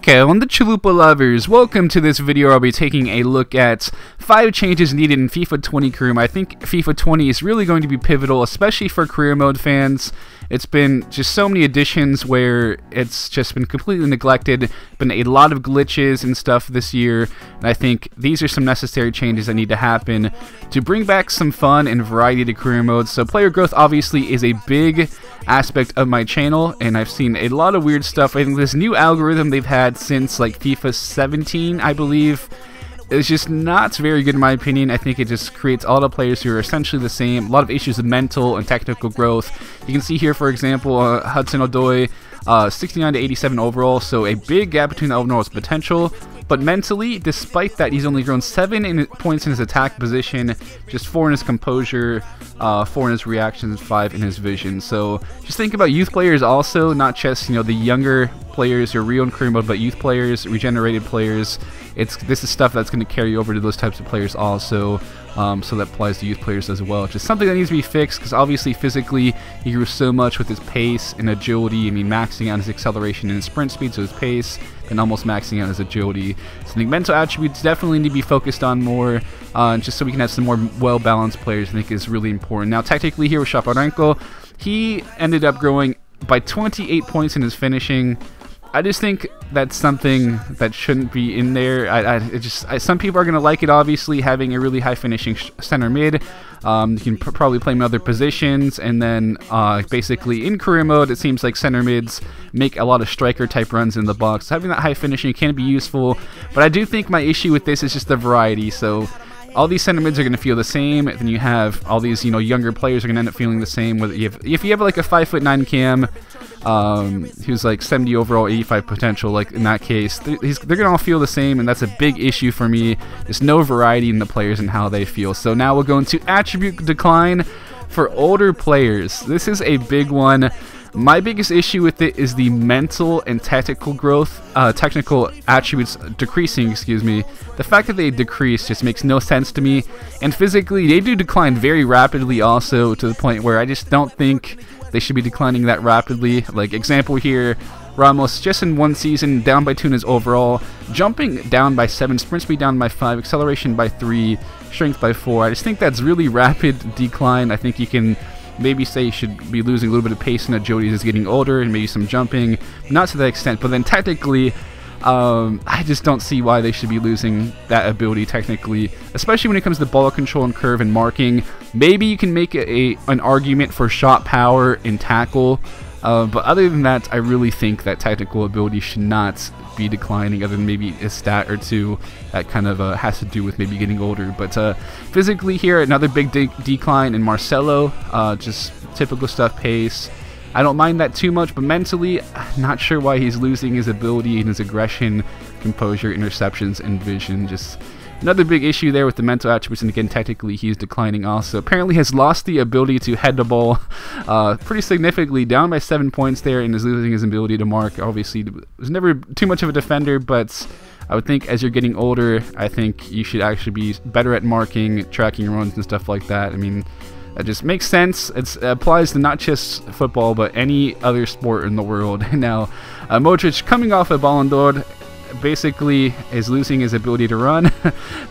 Okay, on the Chalupa lovers, welcome to this video. I'll be taking a look at 5 changes needed in FIFA 20 career mode. I think FIFA 20 is really going to be pivotal, especially for career mode fans. It's been just so many additions where it's just been completely neglected. Been a lot of glitches and stuff this year, and I think these are some necessary changes that need to happen to bring back some fun and variety to career mode. So player growth obviously is a big aspect of my channel, and I've seen a lot of weird stuff. I think this new algorithm they've had since like FIFA 17, I believe, is just not very good in my opinion. I think it just creates all the players who are essentially the same. A lot of issues with mental and technical growth. You can see here, for example, Hudson Odoi, 69 to 87 overall, so a big gap between the overall's potential. But mentally, despite that, he's only grown 7 points in his attack position, just 4 in his composure, 4 in his reactions, 5 in his vision. So just think about youth players also, not just the younger players who are real in career mode, but youth players, regenerated players. This is stuff that's going to carry over to those types of players also. So that applies to youth players as well. Just something that needs to be fixed, because obviously physically he grew so much with his pace and agility. I mean, maxing out his acceleration and his sprint speed, so his pace, and almost maxing out his agility. So I think mental attributes definitely need to be focused on more, just so we can have some more well-balanced players. I think is really important. Now, technically here with Shaparenko, he ended up growing by 28 points in his finishing. I just think that's something that shouldn't be in there. Some people are going to like it, obviously, having a really high finishing center mid. You can probably play him in other positions, and then basically in career mode, it seems like center mids make a lot of striker type runs in the box. Having that high finishing can be useful, but I do think my issue with this is just the variety. So all these center mids are going to feel the same. Then you have all these younger players are going to end up feeling the same. Whether if you have like a 5'9" cam, who's like 70 overall, 85 potential, like in that case, they're gonna all feel the same, and that's a big issue for me. There's no variety in the players and how they feel. So now we'll go into attribute decline for older players. This is a big one. My biggest issue with it is the mental and technical growth, technical attributes decreasing, excuse me. The fact that they decrease just makes no sense to me. And physically, they do decline very rapidly also, to the point where I just don't think they should be declining that rapidly. Like example here, Ramos just in one season down by 2 in his overall, jumping down by 7, sprint speed down by 5, acceleration by 3, strength by 4. I just think that's really rapid decline. I think you can maybe say he should be losing a little bit of pace and agility as he's getting older, and maybe some jumping, not to that extent. But then technically, I just don't see why they should be losing that ability technically, especially when it comes to ball control and curve and marking. Maybe you can make an argument for shot power and tackle, but other than that, I really think that technical ability should not be declining, other than maybe a stat or two that kind of has to do with maybe getting older. But physically here, another big decline in Marcelo, just typical stuff, pace. I don't mind that too much, but mentally, not sure why he's losing his ability and his aggression, composure, interceptions, and vision. Just another big issue there with the mental attributes, and again, technically, he's declining also. Apparently has lost the ability to head the ball pretty significantly, down by 7 points there, and is losing his ability to mark. Obviously, was never too much of a defender, but I would think as you're getting older, I think you should actually be better at marking, tracking runs, and stuff like that. I mean, that just makes sense. It applies to not just football, but any other sport in the world. Now, Modric, coming off a Ballon d'Or, basically is losing his ability to run,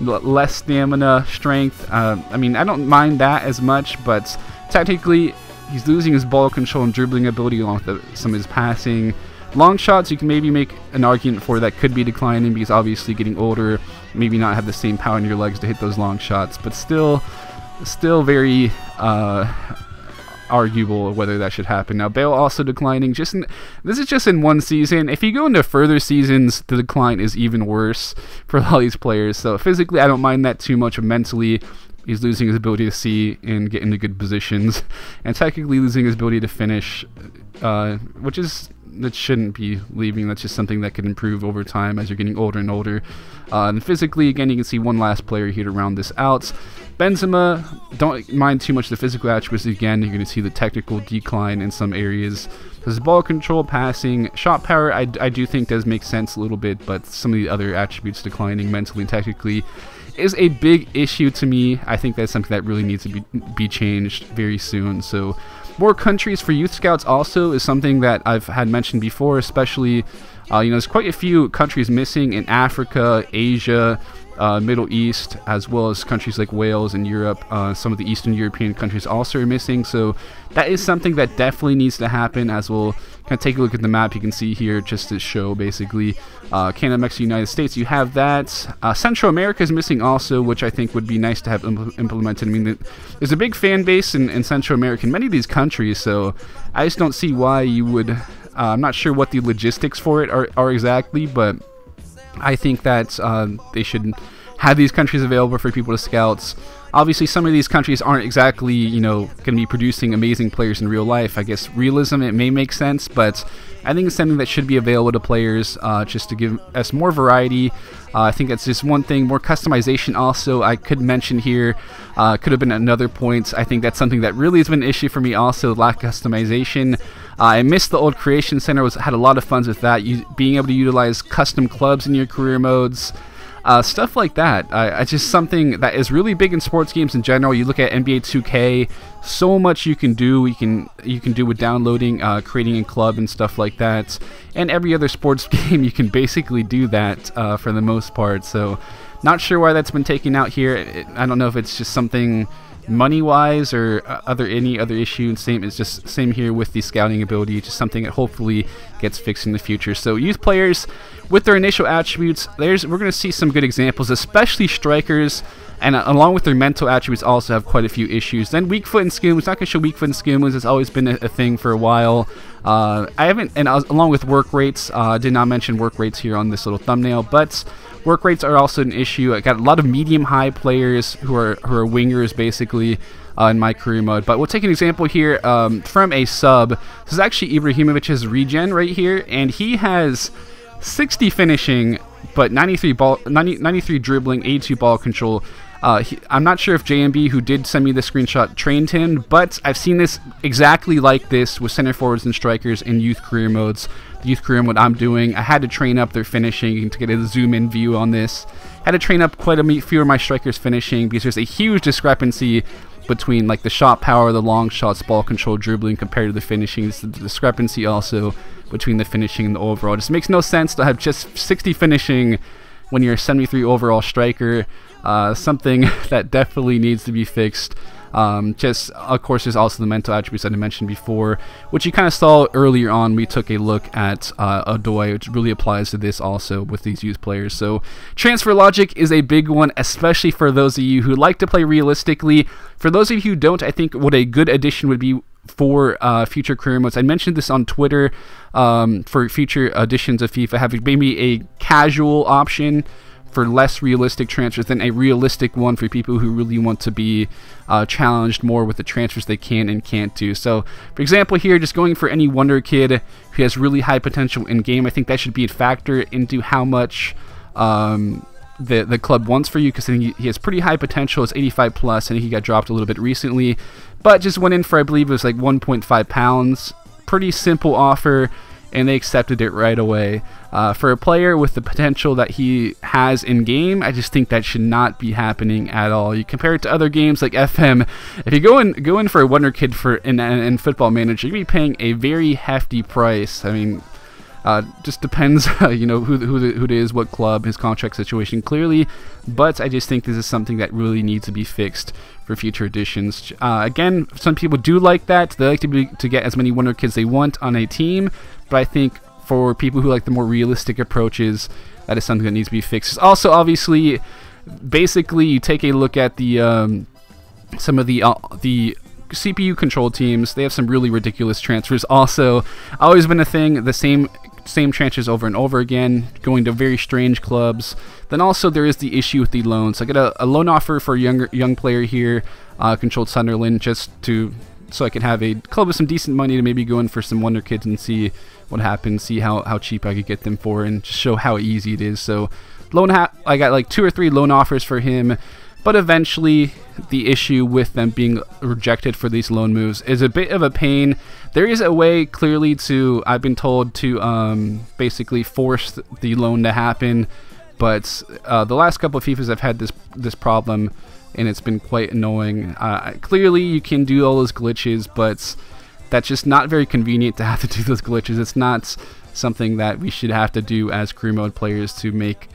less stamina, strength. I mean, I don't mind that as much, but technically, he's losing his ball control and dribbling ability along with some of his passing. Long shots, you can maybe make an argument for that could be declining, because obviously getting older, maybe not have the same power in your legs to hit those long shots, but still very arguable whether that should happen. Now, Bale also declining. This is just in one season. If you go into further seasons, the decline is even worse for all these players. So physically, I don't mind that too much. But mentally, he's losing his ability to see and get into good positions, and technically losing his ability to finish, that shouldn't be leaving. That's just something that could improve over time as you're getting older and older. And physically, again, you can see one last player here to round this out. Benzema, don't mind too much the physical attributes. Again, you're going to see the technical decline in some areas. Because ball control, passing, shot power, I do think does make sense a little bit, but some of the other attributes declining mentally and technically is a big issue to me. I think that's something that really needs to be changed very soon. So More countries for youth scouts also is something that I've had mentioned before, especially, there's quite a few countries missing in Africa, Asia, Middle East, as well as countries like Wales and Europe. Some of the Eastern European countries also are missing, so that is something that definitely needs to happen. As we'll kind of take a look at the map, you can see here just to show basically Canada, Mexico, United States. You have that. Central America is missing also, which I think would be nice to have implemented. I mean, there's a big fan base in Central America in many of these countries, so I just don't see why you would. I'm not sure what the logistics for it are exactly, but I think that they should have these countries available for people to scout. Obviously, some of these countries aren't exactly, going to be producing amazing players in real life. I guess realism, it may make sense, but I think it's something that should be available to players just to give us more variety. I think that's just one thing. More customization also, I could mention here, could have been another point. I think that's something that really has been an issue for me also, lack of customization. I missed the old Creation Center, had a lot of fun with that, being able to utilize custom clubs in your career modes. Stuff like that. It's just something that is really big in sports games in general. You look at NBA 2K, so much you can do. You can do with downloading, creating a club and stuff like that. And every other sports game, you can basically do that for the most part. So, not sure why that's been taken out here. I don't know if it's just something money-wise or any other issue. Same here with the scouting ability. Just something that hopefully gets fixed in the future. So youth players with their initial attributes, we're going to see some good examples, especially strikers, and along with their mental attributes also have quite a few issues. Then weak foot and skin moves. Not going to show weak foot and skin moves. It's always been a thing for a while. Along with work rates, I did not mention work rates here on this little thumbnail, but work rates are also an issue. I got a lot of medium-high players who are wingers basically in my career mode. But we'll take an example here from a sub. This is actually Ibrahimovic's regen right here, and he has 60 finishing, but 93 dribbling, 82 ball control. I'm not sure if JMB, who did send me the screenshot, trained him, but I've seen this exactly like this with center forwards and strikers in youth career modes. The youth career mode I'm doing, I had to train up their finishing to get a zoom-in view on this. Had to train up quite a few of my strikers finishing because there's a huge discrepancy between like the shot power, the long shots, ball control, dribbling compared to the finishing. There's the discrepancy also between the finishing and the overall. It just makes no sense to have just 60 finishing when you're a 73 overall striker. Something that definitely needs to be fixed. Of course, there's also the mental attributes that I mentioned before, which you kind of saw earlier on. We took a look at Odoi, which really applies to this also with these youth players. So transfer logic is a big one, especially for those of you who like to play realistically. For those of you who don't, I think what a good addition would be for future career modes. I mentioned this on Twitter for future editions of FIFA, having maybe a casual option for less realistic transfers than a realistic one for people who really want to be challenged more with the transfers they can and can't do. So, for example, here, just going for any wonder kid who has really high potential in game, I think that should be a factor into how much the club wants for you, because I think he has pretty high potential. It's 85 plus, and he got dropped a little bit recently, but just went in for, I believe it was like 1.5 pounds. Pretty simple offer, and they accepted it right away. For a player with the potential that he has in game, I just think that should not be happening at all. You compare it to other games like FM. If you go in for a wonder kid in Football Manager, you're gonna be paying a very hefty price. I mean, just depends, who it is, what club, his contract situation clearly. But I just think this is something that really needs to be fixed for future editions. Again, some people do like that. They like to get as many wonder kids they want on a team. But I think for people who like the more realistic approaches, that is something that needs to be fixed. Also, obviously, basically, you take a look at the some of the CPU control teams. They have some really ridiculous transfers. Also, always been a thing. The same transfers over and over again, going to very strange clubs. Then also there is the issue with the loans. I got a loan offer for a young player here, controlled Sunderland, so I can have a club with some decent money to maybe go in for some wonder kids and see what happens, see how cheap I could get them for, and just show how easy it is. So I got like 2 or 3 loan offers for him, but eventually the issue with them being rejected for these loan moves is a bit of a pain. There is a way clearly I've been told to basically force the loan to happen, but the last couple of FIFAs I've had this problem, and it's been quite annoying. Clearly you can do all those glitches, but that's just not very convenient to have to do those glitches. It's not something that we should have to do as career mode players to make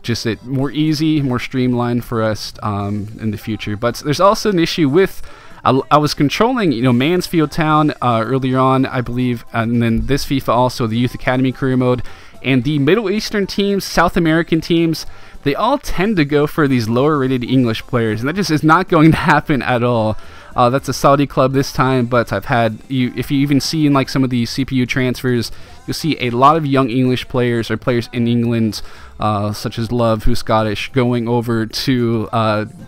just it more easy, more streamlined for us in the future. But there's also an issue with I was controlling, Mansfield Town earlier on, I believe, and then this FIFA also, the Youth Academy career mode, and the Middle Eastern teams, South American teams, they all tend to go for these lower rated English players, and that just is not going to happen at all. That's a Saudi club this time, but I've had, if you even see in like some of the CPU transfers, you'll see a lot of young English players or players in England, such as Love, who's Scottish, going over to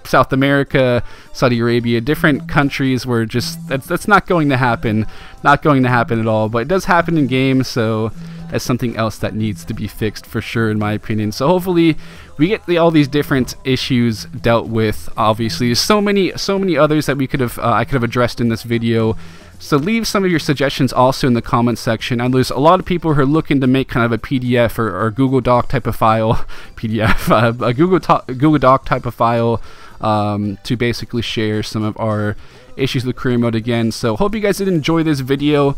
South America, Saudi Arabia, different countries where just that's not going to happen, not going to happen at all. But it does happen in games, so that's something else that needs to be fixed for sure, in my opinion. So hopefully we get all these different issues dealt with. Obviously, there's so many others that we could have I could have addressed in this video. So leave some of your suggestions also in the comments section. And there's a lot of people who are looking to make kind of a PDF or Google Doc type of file, PDF, a Google Doc type of file to basically share some of our issues with career mode again. So hope you guys did enjoy this video.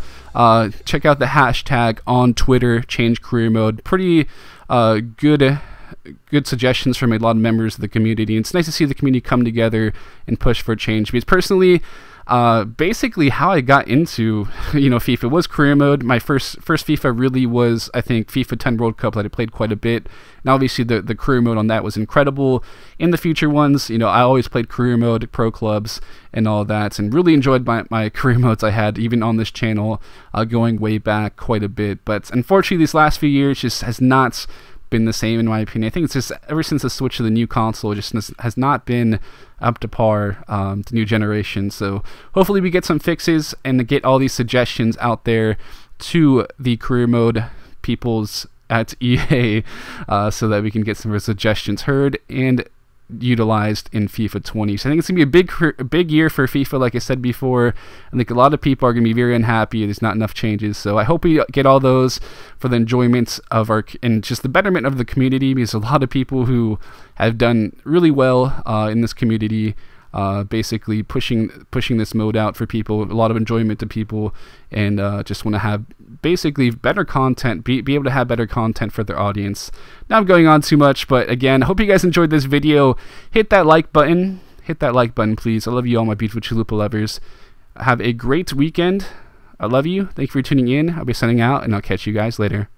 Check out the hashtag on Twitter, change career mode. Pretty good suggestions from a lot of members of the community. And it's nice to see the community come together and push for change. Because personally, basically how I got into FIFA was career mode. My first FIFA really was, I think, FIFA 10 World Cup that I played quite a bit. And obviously the career mode on that was incredible. In the future ones, I always played career mode, pro clubs, and all that, and really enjoyed my career modes I had even on this channel, going way back quite a bit. But unfortunately, these last few years just has not been the same, in my opinion. I think it's just ever since the switch to the new console, it just has not been up to par, the new generation. So hopefully we get some fixes and get all these suggestions out there to the career mode peoples at EA, so that we can get some of our suggestions heard and utilized in FIFA 20. So I think it's gonna be a big year for FIFA. Like I said before, I think a lot of people are gonna be very unhappy there's not enough changes. So I hope we get all those for the enjoyment of our and just the betterment of the community, because a lot of people who have done really well in this community, basically pushing this mode out for people, a lot of enjoyment to people, and just want to have basically better content, be able to have better content for their audience. Now I'm going on too much, but again, I hope you guys enjoyed this video. Hit that like button, please. I love you all, my beautiful chalupa lovers. Have a great weekend. I love you. Thank you for tuning in. I'll be signing out, and I'll catch you guys later.